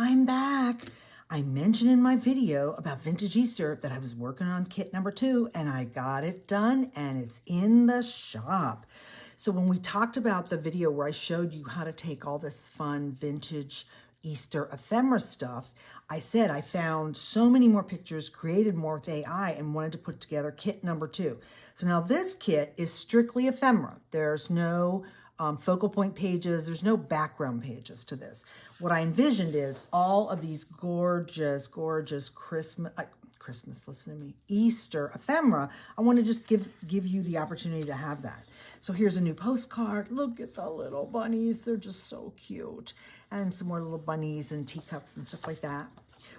I'm back. I mentioned in my video about Vintage Easter that I was working on kit number 2 and I got it done and it's in the shop. So when we talked about the video where I showed you how to take all this fun vintage Easter ephemera stuff, I said I found so many more pictures, created more with AI, and wanted to put together kit number 2. So now this kit is strictly ephemera. There's no focal point pages. There's no background pages to this. What I envisioned is all of these gorgeous, gorgeous listen to me, Easter ephemera. I want to just give you the opportunity to have that. So here's a new postcard. Look at the little bunnies. They're just so cute. And some more little bunnies and teacups and stuff like that.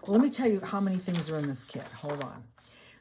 Well, let me tell you how many things are in this kit. Hold on.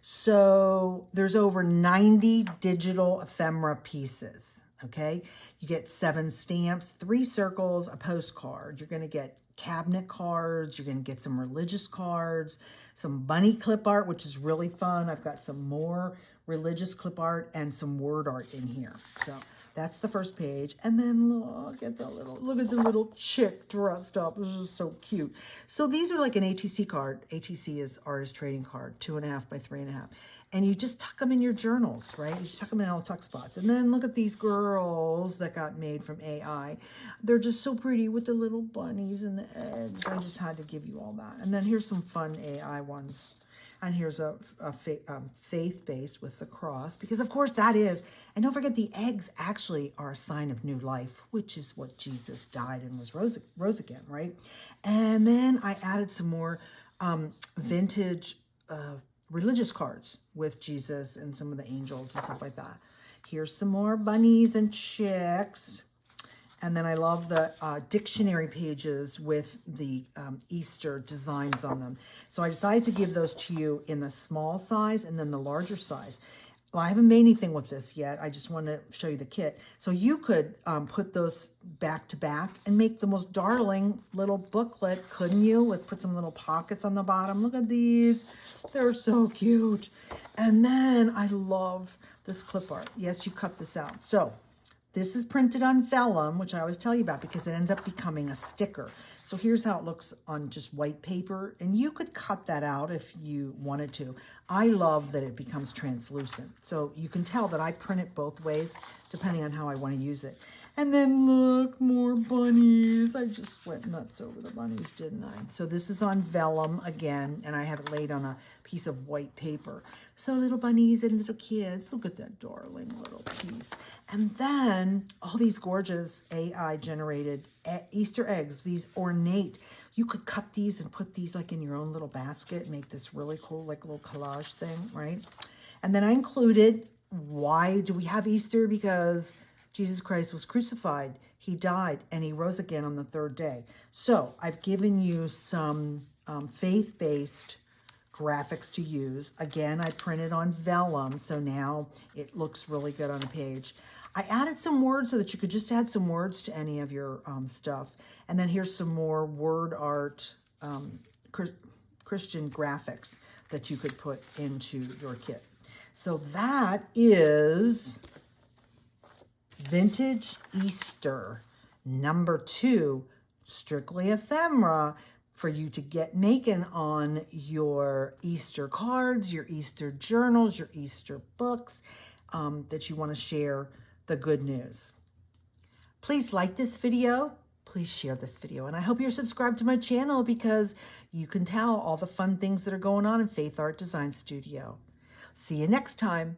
So there's over 90 digital ephemera pieces. Okay, you get 7 stamps, 3 circles, a postcard. You're going to get cabinet cards. You're going to get some religious cards, some bunny clip art, which is really fun. I've got some more religious clip art and some word art in here. So that's the first page. And then look at the little chick dressed up. This is so cute. So these are like an ATC card. ATC is artist trading card, 2.5 by 3.5. And you just tuck them in your journals, right? You just tuck them in all the tuck spots. And then look at these girls that got made from AI. They're just so pretty with the little bunnies and the eggs. I just had to give you all that. And then here's some fun AI ones. And here's a faith-based with the cross, because of course that is. And don't forget, the eggs actually are a sign of new life, which is what Jesus died and was rose again, right? And then I added some more vintage religious cards with Jesus and some of the angels and stuff like that. Here's some more bunnies and chicks. And then I love the dictionary pages with the Easter designs on them. So I decided to give those to you in the small size and then the larger size. Well, I haven't made anything with this yet. I just want to show you the kit. So you could put those back to back and make the most darling little booklet, couldn't you? Put some little pockets on the bottom. Look at these. They're so cute. And then I love this clip art. Yes, you cut this out. So this is printed on vellum, which I always tell you about because it ends up becoming a sticker. So here's how it looks on just white paper. And you could cut that out if you wanted to. I love that it becomes translucent. So you can tell that I print it both ways, depending on how I want to use it. And then look, more bunnies. I just went nuts over the bunnies, didn't I? So this is on vellum again, and I have it laid on a piece of white paper. So little bunnies and little kids, look at that darling little piece. And then all these gorgeous AI-generated Easter eggs, these ornate. You could cut these and put these like in your own little basket, make this really cool, like little collage thing, right? And then I included, why do we have Easter? Because Jesus Christ was crucified, he died, and he rose again on the 3rd day. So I've given you some faith-based graphics to use. Again, I printed on vellum, so now it looks really good on a page. I added some words so that you could just add some words to any of your stuff. And then here's some more word art, Christian graphics that you could put into your kit. So that is Vintage Easter number 2, strictly ephemera, for you to get making on your Easter cards, your Easter journals, your Easter books that you want to share the good news. Please like this video. Please share this video. And I hope you're subscribed to my channel because you can tell all the fun things that are going on in Faithart Design Studio. See you next time.